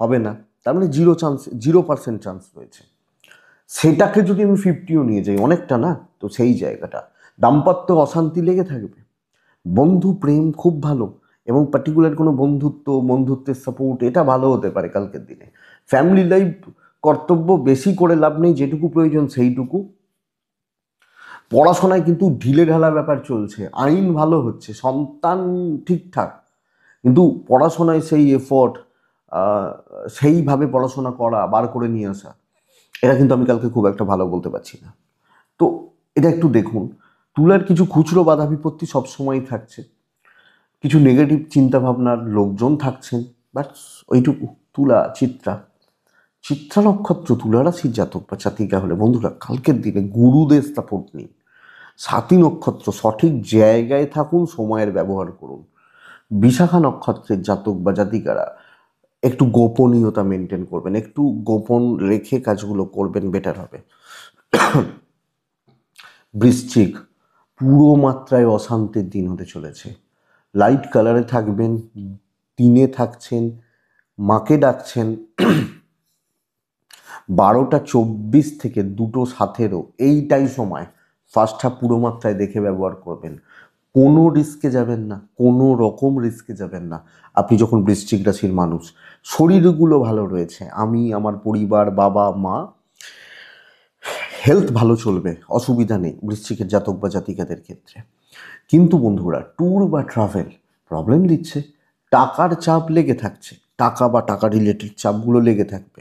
হবে না, তার মানে 0% চান্স রয়েছে। সেটাকে যদি আমি 50ও নিয়ে যাই, অনেকটা না, তো সেই জায়গাটা দাম্পত্য অশান্তি লেগে থাকবে। বন্ধু প্রেম খুব ভালো, এবং পার্টিকুলার কোনো বন্ধুত্বের সাপোর্ট, এটা ভালো হতে পারে কালকের দিনে। ফ্যামিলি লাইফ, কর্তব্য বেশি করে লাভ নেই, যেটুকু প্রয়োজন সেইটুকু। পড়াশোনায় কিন্তু ঢিলে ঢালা ব্যাপার চলছে, আইন ভালো হচ্ছে, সন্তান ঠিকঠাক, কিন্তু পড়াশোনায় সেই এফোর্ট, সেইভাবে পড়াশোনা করা, বার করে নিয়ে আসা, এটা কিন্তু আমি কালকে খুব একটা ভালো বলতে পারছি না। তো এটা একটু দেখুন। তুলার কিছু খুচরো বাধা বিপত্তি সবসময়ই থাকছে, কিছু নেগেটিভ চিন্তাভাবনার লোকজন থাকছেন, বাট ওইটুকু। চিত্রা নক্ষত্র তুলা রাশির জাতক বা জাতিকা হলে বন্ধুরা কালকের দিনে গুরুদের সাপোর্ট নিন। সাতী নক্ষত্র, সঠিক জায়গায় থাকুন, সময়ের ব্যবহার করুন। বিশাখা নক্ষত্রের জাতক বা জাতিকারা একটু গোপনীয়তা মেনটেন করবেন, একটু গোপন রেখে কাজগুলো করবেন, বেটার হবে। বৃশ্চিক, পুরো মাত্রায় অশান্তির দিন হতে চলেছে। লাইট কালারে থাকবেন, দিনে থাকছেন, মাকে ডাকছেন। 12টা 24 থেকে 2টো 17, এইটাই সময়। ফার্স্ট হাফ পুরো মাত্রায় দেখে ব্যবহার করবেন, কোনো রিস্কে যাবেন না, কোনো রকম রিস্কে যাবেন না। আপনি যখন বৃশ্চিক রাশির মানুষ, শরীরগুলো ভালো রয়েছে, আমি, আমার পরিবার, বাবা মা, হেলথ ভালো চলবে, অসুবিধা নেই বৃশ্চিকের জাতক বা জাতিকাদের ক্ষেত্রে। কিন্তু বন্ধুরা, ট্যুর বা ট্রাভেল প্রবলেম দিচ্ছে, টাকার চাপ লেগে থাকছে, টাকা বা টাকা রিলেটেড চাপগুলো লেগে থাকবে।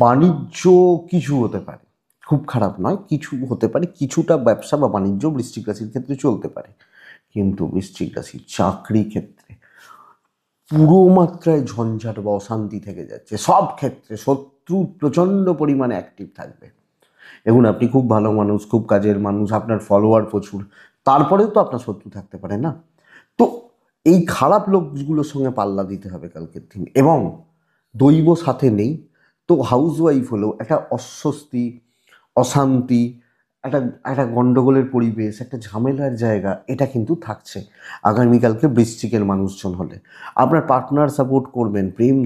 বাণিজ্য কিছু হতে পারে, খুব খারাপ নয়, কিছু হতে পারে, কিছুটা ব্যবসা বা বাণিজ্য বৃশ্চিক রাশির ক্ষেত্রে চলতে পারে। কিন্তু বৃশ্চিক রাশির চাকরি ক্ষেত্রে পুরো মাত্রায় ঝঞ্ঝাট বা অশান্তি থেকে যাচ্ছে, সব ক্ষেত্রে শত্রু প্রচণ্ড পরিমাণে অ্যাক্টিভ থাকবে। দেখুন, আপনি খুব ভালো মানুষ, খুব কাজের মানুষ, আপনার ফলোয়ার প্রচুর, তারপরেও তো আপনার শত্রু থাকতে পারে না। তো এই খারাপ লোকগুলোর সঙ্গে পাল্লা দিতে হবে কালকের দিন। এবং দৈব সাথে নেই, তো হাউসওয়াইফ হলেও একটা অস্বস্তি, অশান্তি, একটা একটা গণ্ডগোলের পরিবেশ, একটা ঝামেলার জায়গা, এটা কিন্তু থাকছে আগামীকালকে বৃশ্চিকের মানুষজন হলে। আপনার পার্টনার সাপোর্ট করবেন, প্রেম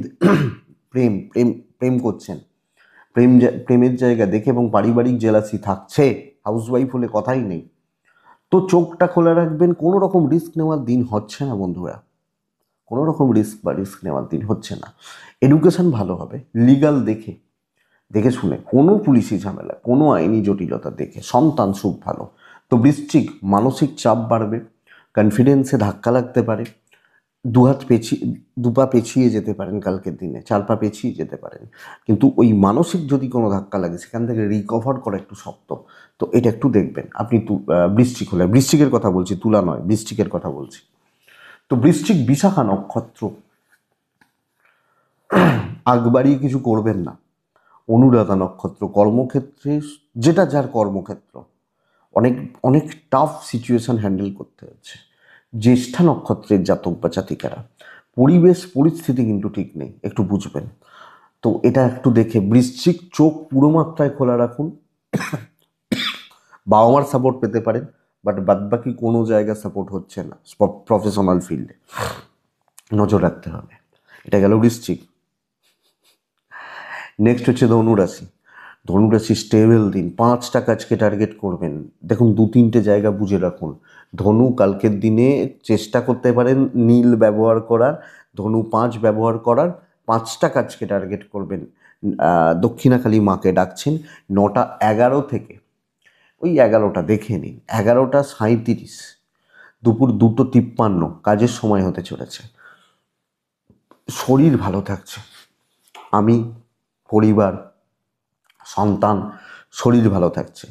প্রেম প্রেম করছেন, প্রেমের জায়গা দেখে, এবং পারিবারিক জেলাসি থাকছে, হাউসওয়াইফ হলে কথাই নেই। তো চোখটা খোলা রাখবেন, কোনো রকম রিস্ক নেওয়ার দিন হচ্ছে না বন্ধুরা, কোনো রকম রিস্ক নেওয়ার দিন হচ্ছে না। এডুকেশন ভালো হবে, লিগাল দেখে দেখে শুনে, কোনো পুলিশি ঝামেলা, কোনো আইনি জটিলতা দেখে, সন্তান সুখ ভালো। তো বৃশ্চিক, মানসিক চাপ বাড়বে, কনফিডেন্সে ধাক্কা লাগতে পারে, দুপা পেছিয়ে যেতে পারেন কালকের দিনে, 4 পা পেছিয়ে যেতে পারেন। কিন্তু ওই মানসিক যদি কোনো ধাক্কা লাগে, সেখান থেকে রিকভার করা একটু শক্ত। তো এটা একটু দেখবেন আপনি। বৃশ্চিক হলে, বৃশ্চিকের কথা বলছি, তুলা নয়, বৃশ্চিকের কথা বলছি। তো বৃশ্চিক বিশাখা নক্ষত্র, আগ বাড়িয়ে কিছু করবেন না। অনুরাধা নক্ষত্র, কর্মক্ষেত্রে, যেটা যার কর্মক্ষেত্র, অনেক অনেক টাফ সিচুয়েশন হ্যান্ডেল করতে হচ্ছে। জ্যেষ্ঠা নক্ষত্রের জাতক বা জাতিকারা, পরিবেশ পরিস্থিতি কিন্তু ঠিক নেই, একটু বুঝবেন। তো এটা একটু দেখে বৃশ্চিক, চোখ পুরো মাত্রায় খোলা রাখুন। বাবা মার সাপোর্ট পেতে পারেন, বাট বাদবাকি কোনো জায়গা সাপোর্ট হচ্ছে না প্রফেশনাল ফিল্ডে, নজর রাখতে হবে। এটা গেল বৃশ্চিক। নেক্সট হচ্ছে ধনুরাশি। ধনুরাশি স্টেবল দিন, 5টা কাজকে টার্গেট করবেন। দেখুন 2-3টে জায়গা বুঝে রাখুন। ধনু কালকের দিনে চেষ্টা করতে পারেন নীল ব্যবহার করার, ধনু 5 ব্যবহার করার, 5টা কাজকে টার্গেট করবেন। দক্ষিণাকালী মাকে ডাকছেন 9টা 11 থেকে ওই 11টা দেখে নিন, 11টা 37 দুপুর 2টো 53 কাজের সময় হতে চলেছে। শরীর ভালো থাকছে, আমি, পরিবার, সন্তান, শরীর ভালো থাকছে।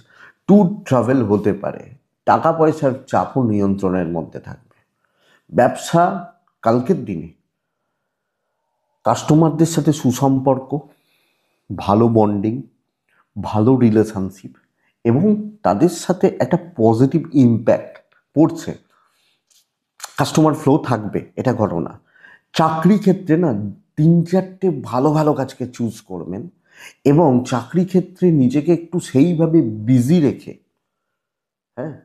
ট্যুর ট্রাভেল হতে পারে, টাকা পয়সার চাপও নিয়ন্ত্রণের মধ্যে থাকবে। ব্যবসা কালকের দিনে কাস্টমারদের সাথে সুসম্পর্ক, ভালো বন্ডিং, ভালো রিলেশনশিপ এবং তাদের সাথে একটা পজিটিভ ইম্প্যাক্ট পড়ছে, কাস্টমার ফ্লো থাকবে, এটা ঘটনা। চাকরি ক্ষেত্রে না 3-4টে ভালো ভালো কাজকে চুজ করবেন এবং চাকরি ক্ষেত্রে নিজেকে একটু সেইভাবে বিজি রেখে, হ্যাঁ,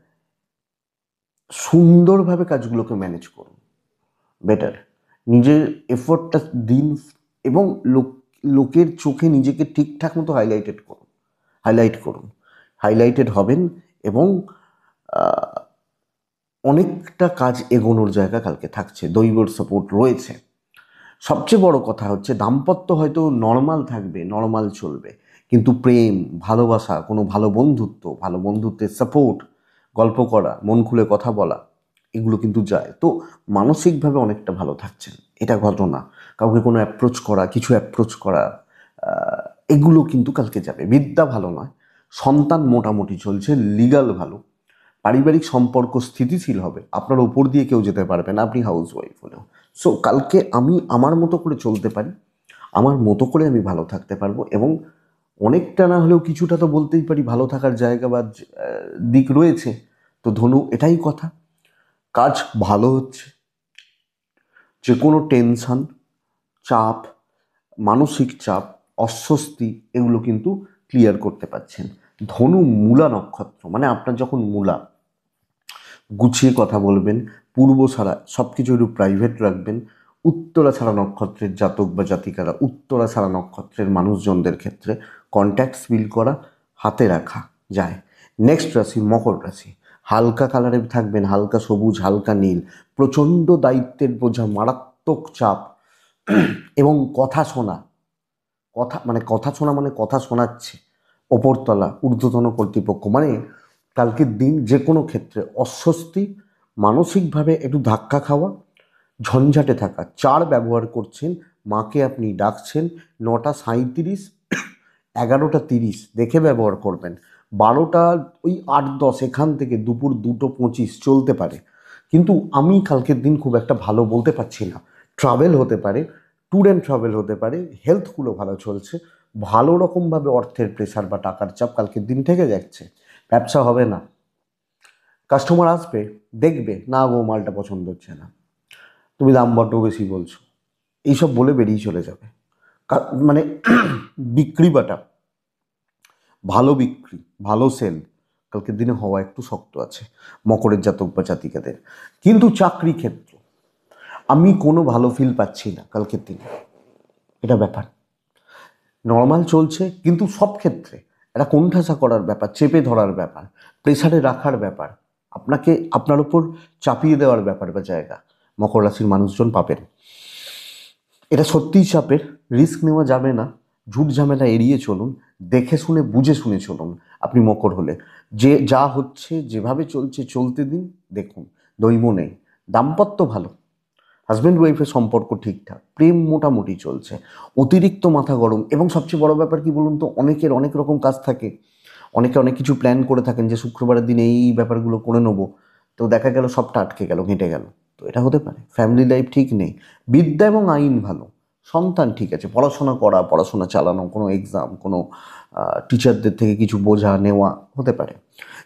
সুন্দরভাবে কাজগুলোকে ম্যানেজ করুন, বেটার। নিজের এফোর্টটা দিন এবং লোকের চোখে নিজেকে ঠিকঠাক মতো হাইলাইটেড হবেন এবং অনেকটা কাজ এগোনোর জায়গা কালকে থাকছে, দৈবর সাপোর্ট রয়েছে। সবচেয়ে বড় কথা হচ্ছে দাম্পত্য হয়তো নর্মাল থাকবে, নর্মাল চলবে, কিন্তু প্রেম, ভালোবাসা, কোনো ভালো বন্ধুত্বের সাপোর্ট, গল্প করা, মন খুলে কথা বলা, এগুলো কিন্তু যায়। তো মানসিকভাবে অনেকটা ভালো থাকছেন, এটা ঘটনা। কাউকে কোনো কিছু অ্যাপ্রোচ করা, এগুলো কিন্তু কালকে যাবে। বিদ্যা ভালো নয়, সন্তান মোটামুটি চলছে, লিগাল ভালো, পারিবারিক সম্পর্ক স্থিতিশীল হবে, আপনার ওপর দিয়ে কেউ যেতে পারবে না, আপনি হাউস ওয়াইফ হলেও। সো কালকে আমি আমার মতো করে চলতে পারি, আমার মতো করে আমি ভালো থাকতে পারবো এবং অনেকটা না হলেও কিছুটা তো বলতেই পারি ভালো থাকার জায়গা বা দিক রয়েছে। তো ধনু এটাই কথা, কাজ ভালো হচ্ছে, যে কোনো টেনশন, চাপ, মানসিক চাপ, অস্বস্তি, এগুলো কিন্তু ক্লিয়ার করতে পারছেন। ধনু মূলা নক্ষত্র, মানে আপনার যখন মূলা, গুছিয়ে কথা বলবেন, পূর্ব ছাড়া সব কিছু একটু প্রাইভেট রাখবেন। উত্তরা ছাড়া নক্ষত্রের জাতক বা জাতিকারা, উত্তরা ছাড়া নক্ষত্রের মানুষজনদের ক্ষেত্রে কন্ট্যাক্টস বিল করা, হাতে রাখা যায়। নেক্সট রাশি মকর রাশি। হালকা কালারে থাকবেন, হালকা সবুজ, হালকা নীল। প্রচণ্ড দায়িত্বের বোঝা, মারাত্মক চাপ এবং কথা শোনাচ্ছে ওপরতলা, ঊর্ধ্বতন কর্তৃপক্ষ। মানে কালকের দিন যে কোনো ক্ষেত্রে অস্বস্তি, মানসিকভাবে একটু ধাক্কা খাওয়া, ঝঞ্ঝাটে থাকা। 4 ব্যবহার করছেন, মাকে আপনি ডাকছেন, 9টা 37, 11টা 30 দেখে ব্যবহার করবেন। 12টা ওই 8-10 এখান থেকে দুপুর 2টো 25 চলতে পারে, কিন্তু আমি কালকের দিন খুব একটা ভালো বলতে পারছি না। ট্রাভেল হতে পারে, ট্যুর অ্যান্ড ট্রাভেল হতে পারে, হেলথগুলো ভালো চলছে, ভালো রকমভাবে অর্থের প্রেশার বা টাকার চাপ কালকের দিন থেকে যাচ্ছে। ব্যবসা হবে না, কাস্টমার আসবে, দেখবে না গো মালটা পছন্দ হচ্ছে না, তুমি দাম বড্ড বেশি বলছো, এইসব বলে বেরিয়ে চলে যাবে। মানে বিক্রি বাটা, ভালো বিক্রি, ভালো সেল কালকের দিনে হওয়া একটু শক্ত আছে মকরের জাতক বা জাতিকাদের। কিন্তু চাকরি ক্ষেত্র আমি কোনো ভালো ফিল পাচ্ছি না কালকের দিনে, এটা ব্যাপার। নর্মাল চলছে, কিন্তু সব ক্ষেত্রে একটা কোণঠাসা করার ব্যাপার, চেপে ধরার ব্যাপার, প্রেসারে রাখার ব্যাপার, আপনাকে আপনার উপর চাপিয়ে দেওয়ার ব্যাপার বা জায়গা মকর রাশির মানুষজন পাবেন। এটা সত্যিই চাপের, রিস্ক নেওয়া যাবে না, ঝুট ঝামেলা এড়িয়ে চলুন, দেখে শুনে বুঝে শুনে চলুন। আপনি মকর হলে যে যা হচ্ছে, যেভাবে চলছে চলতে দিন, দেখুন দৈব নেই। দাম্পত্য ভালো, হাজব্যান্ড ওয়াইফের সম্পর্ক ঠিকঠাক, প্রেম মোটামুটি চলছে। অতিরিক্ত মাথা গরম এবং সবচেয়ে বড় ব্যাপার কি বলুন তো, অনেকের অনেক রকম কাজ থাকে, অনেকে অনেক কিছু প্ল্যান করে থাকেন যে শুক্রবারের দিনে এই ব্যাপারগুলো করে নেবো, তো দেখা গেল সবটা আটকে গেল, ঘেঁটে গেল। তো এটা হতে পারে, ফ্যামিলি লাইফ ঠিক নেই। বিদ্যা এবং আইন ভালো, সন্তান ঠিক আছে, পড়াশোনা চালানো, কোনো এক্সাম, কোনো টিচারদের থেকে কিছু বোঝা নেওয়া হতে পারে।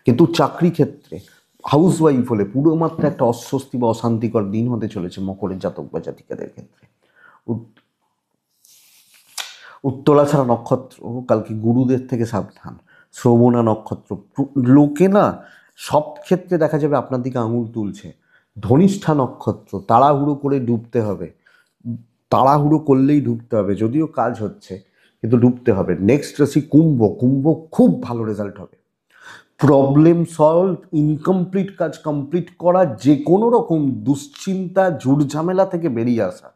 কিন্তু চাকরি ক্ষেত্রে হাউস ওয়াইফ হলে পুরো মাত্রা একটা অস্বস্তি বা অশান্তিকর দিন হতে চলেছে মকরের জাতক বা জাতিকাদের ক্ষেত্রে। উত্তরা ছাড়া নক্ষত্র কালকে গুরুদের থেকে সাবধান। শ্রবণা নক্ষত্র, লোকে না সব ক্ষেত্রে দেখা যাবে আপনার দিকে আঙুল তুলছে। ধনিষ্ঠা নক্ষত্র, তাড়াহুড়ো করে ডুবতে হবে, তাড়াহুড়ো করলেই ডুবতে হবে, যদিও কাজ হচ্ছে কিন্তু ডুবতে হবে। নেক্সট রাশি কুম্ভ। কুম্ভ খুব ভালো রেজাল্ট হবে। প্রবলেম সলভ, ইনকমপ্লিট কাজ কমপ্লিট করা, যে কোনো রকম দুশ্চিন্তা ঝুট ঝামেলা থেকে বেরিয়ে আসা।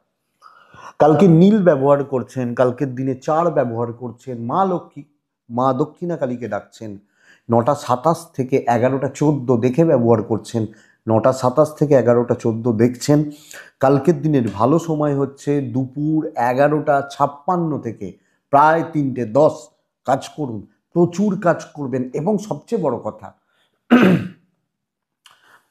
কালকে নীল ব্যবহার করছেন, কালকের দিনে 4 ব্যবহার করছেন, মা লক্ষ্মী, মা দক্ষিণা কালীকে ডাকছেন, 9টা 27 থেকে 11টা 14 দেখে ব্যবহার করছেন, 9টা 27 থেকে 11টা 14 দেখছেন। কালকের দিনের ভালো সময় হচ্ছে দুপুর 11টা 56 থেকে প্রায় 3টে 10। কাজ করুন, প্রচুর কাজ করবেন, এবং সবচেয়ে বড় কথা,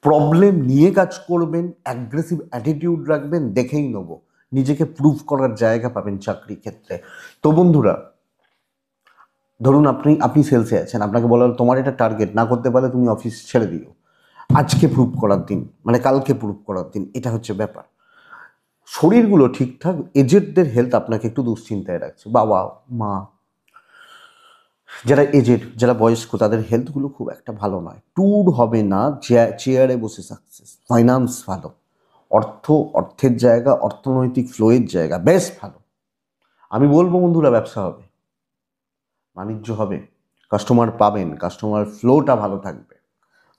প্রবলেম নিয়ে কাজ করবেন, অ্যাগ্রেসিভ অ্যাটিটিউড রাখবেন, দেখেই নেব, নিজেকে প্রুভ করার জায়গা পাবেন চাকরি ক্ষেত্রে। তো বন্ধুরা, ধরুন আপনি সেলসে আছেন, আপনাকে বলা হলো তোমার এটা টার্গেট, না করতে পারলে তুমি অফিস ছেড়ে দিও। আজকে প্রুভ করার দিন, মানে কালকে প্রুভ করার দিন, এটা হচ্ছে ব্যাপার। শরীরগুলো ঠিকঠাক, এজেডদের হেলথ আপনাকে একটু দুশ্চিন্তায় রাখছে, বাবা মা, যারা এজেড, যারা বয়স্ক, তাদের হেলথগুলো খুব একটা ভালো নয়। ট্যুর হবে না, চেয়ারে বসে সাকসেস। ফাইন্যান্স ভালো, অর্থের জায়গা, অর্থনৈতিক ফ্লোয়ের জায়গা বেশ ভালো। আমি বলবো বন্ধুরা, ব্যবসা হবে, বাণিজ্য হবে, কাস্টমার পাবেন, কাস্টমার ফ্লোটা ভালো থাকবে।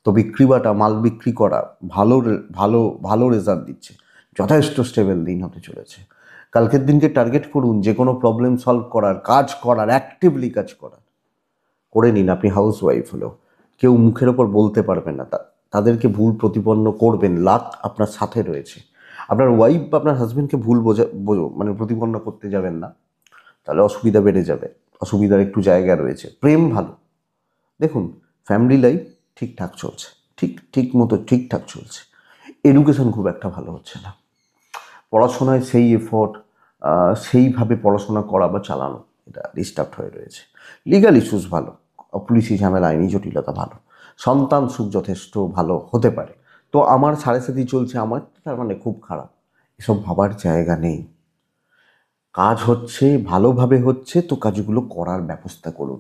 তো বিক্রি বাটা, মাল বিক্রি করা ভালো ভালো ভালো রেজাল্ট দিচ্ছে, যথেষ্ট স্টেবল দিন হতে চলেছে। কালকের দিনকে টার্গেট করুন, যে কোনো প্রবলেম সলভ করার, কাজ করার, অ্যাক্টিভলি কাজ করার। করে নিন। আপনি হাউস ওয়াইফ হলেও কেউ মুখের ওপর বলতে পারবে না, তাদেরকে ভুল প্রতিপন্ন করবেন, লাক আপনার সাথে রয়েছে। আপনার ওয়াইফ বা আপনার হাজব্যান্ডকে ভুল মানে প্রতিপন্ন করতে যাবেন না, তাহলে অসুবিধা বেড়ে যাবে, অসুবিধার একটু জায়গা রয়েছে। প্রেম ভালো, দেখুন ফ্যামিলি লাইফ ঠিকঠাক চলছে, ঠিক মতো ঠিকঠাক চলছে। এডুকেশন খুব একটা ভালো হচ্ছে না, পড়াশোনায় সেই এফোর্ট, সেইভাবে পড়াশোনা করা বা চালানো, এটা ডিস্টার্ব হয়ে রয়েছে। লিগাল ইস্যুস ভালো, পুলিশি ঝামেলা, আইনি জটিলতা ভালো, সন্তান সুখ যথেষ্ট ভালো হতে পারে। তো আমার 7.5 চলছে, আমার তার মানে খুব খারাপ, এসব ভাবার জায়গা নেই। কাজ হচ্ছে, ভালোভাবে হচ্ছে, তো কাজগুলো করার ব্যবস্থা করুন।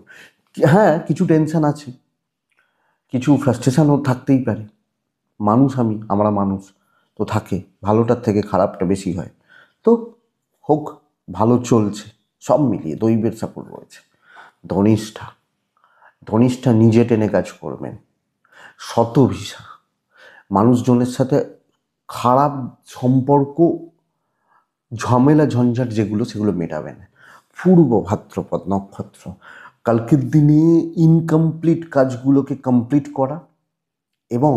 হ্যাঁ, কিছু টেনশন আছে, কিছু ফ্রাস্ট্রেশনও থাকতেই পারে, আমরা মানুষ, তো থাকে, ভালোটার থেকে খারাপটা বেশি হয়। তো হোক, ভালো চলছে, সব মিলিয়ে দৈবের সাপোর্ট রয়েছে। ধনিষ্ঠা, ধনিষ্ঠা নিজে টেনে কাজ করবেন। শতভিসা, মানুষজনের সাথে খারাপ সম্পর্ক, ঝামেলা ঝঞ্ঝাট যেগুলো, সেগুলো মেটাবেন। পূর্ব ভাদ্রপদ নক্ষত্র, কালকের দিনে ইনকমপ্লিট কাজগুলোকে কমপ্লিট করা এবং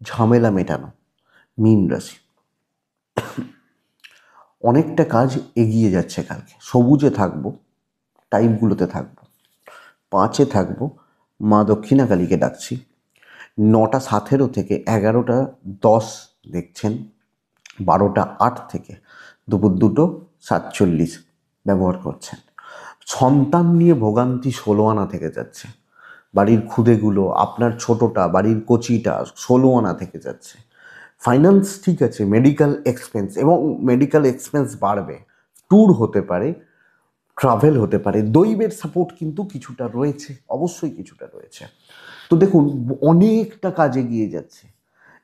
ঝামেলা মেটানো। মীন রাশি, অনেকটা কাজ এগিয়ে যাচ্ছে কালকে। সবুজে থাকবো, টাইপগুলোতে থাকবো, 5-এ থাকবো, মা দক্ষিণা কালীকে ডাকছি। 9টা 17 থেকে 11টা 10 দেখছেন, 12টা 8 থেকে দুপুর 2টো 47 ব্যবহার করছেন। সন্তান নিয়ে ভোগান্তি 16 আনা থেকে যাচ্ছে, বাড়ির খুদেগুলো, আপনার ছোটটা, বাড়ির কচিটা 16 আনা থেকে যাচ্ছে। ফাইন্যান্স ঠিক আছে, মেডিকেল এক্সপেন্স, এবং মেডিকেল এক্সপেন্স বাড়বে, ট্যুর হতে পারে, ট্রাভেল হতে পারে। দৈবের সাপোর্ট কিন্তু কিছুটা রয়েছে, অবশ্যই কিছুটা রয়েছে। তো দেখুন, অনেকটা কাজ এগিয়ে যাচ্ছে।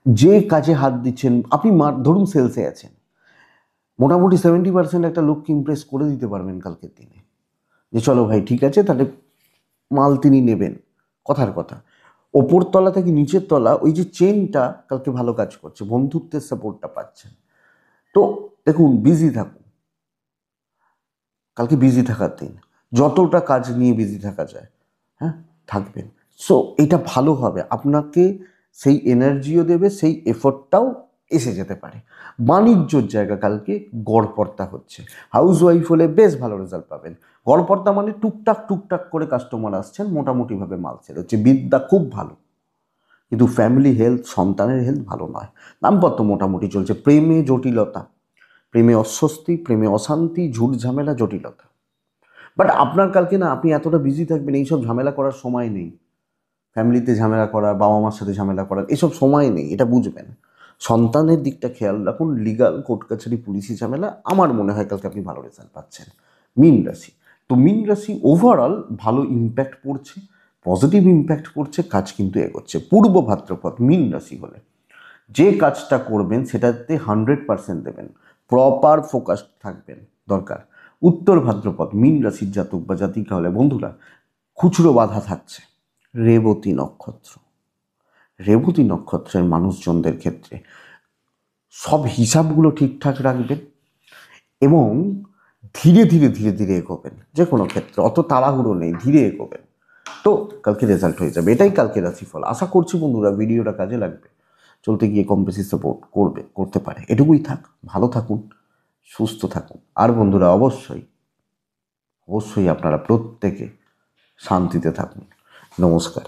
যে কাজে হাত দিচ্ছেন আপনি, ধরুন সেলসে আছেন, মোটামুটি 70% একটা লোককে ইমপ্রেস করে দিতে পারবেন কালকের দিনে, যে চলো ভাই ঠিক আছে, তাহলে মাল তিনি নেবেন। কথার কথা, ওপর তলা থেকে নিচের তলা, ওই যে চেনটা কালকে ভালো কাজ করছে, বন্ধুত্বের সাপোর্টটা পাচ্ছেন। তো দেখুন, বিজি থাকুন, কালকে বিজি থাকার দিন, যতটা কাজ নিয়ে বিজি থাকা যায়, হ্যাঁ, থাকবেন। সো এটা ভালো হবে, আপনাকে সেই এনার্জিও দেবে, সেই এফোর্টটাও এসে যেতে পারে। বাণিজ্যর জায়গা কালকে গড়পড়তা হচ্ছে, হাউস ওয়াইফ হলে বেশ ভালো রেজাল্ট পাবেন। গড়পড়তা মানে টুকটাক টুকটাক করে কাস্টমার আসছেন, মোটামুটিভাবে মাল সেল হচ্ছে, বিদ্যা খুব ভালো, কিন্তু ফ্যামিলি হেলথ, সন্তানের হেলথ ভালো নয়। দাম্পত্য মোটামুটি চলছে, প্রেমে জটিলতা, প্রেমে অস্বস্তি, প্রেমে অশান্তি, ঝুট ঝামেলা, জটিলতা। বাট আপনার কালকে না, আপনি এতটা বিজি থাকবেন, এইসব ঝামেলা করার সময় নেই। ফ্যামিলিতে ঝামেলা করা, বাবা মার সাথে ঝামেলা করার এসব সময় নেই, এটা বুঝবেন। সন্তানের দিকটা খেয়াল রাখুন, লিগাল কোর্ট কাছারি পুলিশি ঝামেলা, আমার মনে হয় কালকে আপনি ভালো রেজাল্ট পাচ্ছেন। মীন রাশি, তো মীন রাশি ওভারঅল ভালো ইম্প্যাক্ট পড়ছে, পজিটিভ ইম্প্যাক্ট পড়ছে, কাজ কিন্তু এগোচ্ছে। পূর্ব ভাদ্রপদ মীন রাশি হলে যে কাজটা করবেন সেটাতে 100% দেবেন, প্রপার ফোকাস থাকবেন দরকার। উত্তর ভাদ্রপদ মীন রাশির জাতক বা জাতিকা হলে বন্ধুরা খুচরো বাধা থাকছে। রেবতী নক্ষত্র, রেবতী নক্ষত্রের মানুষজনদের ক্ষেত্রে সব হিসাবগুলো ঠিকঠাক রাখবেন এবং ধীরে ধীরে ধীরে ধীরে এগোবেন। যে কোনো ক্ষেত্রে অত তাড়াহুড়ো নেই, ধীরে এগোবেন, তো কালকে রেজাল্ট হয়ে যাবে। এটাই কালকে রাশিফল। আশা করছি বন্ধুরা ভিডিওটা কাজে লাগবে, চলতে গিয়ে কম বেশি সাপোর্ট করতে পারে। এটুকুই থাক। ভালো থাকুন, সুস্থ থাকুন। আর বন্ধুরা অবশ্যই অবশ্যই আপনারা প্রত্যেকে শান্তিতে থাকুন। নমস্কার।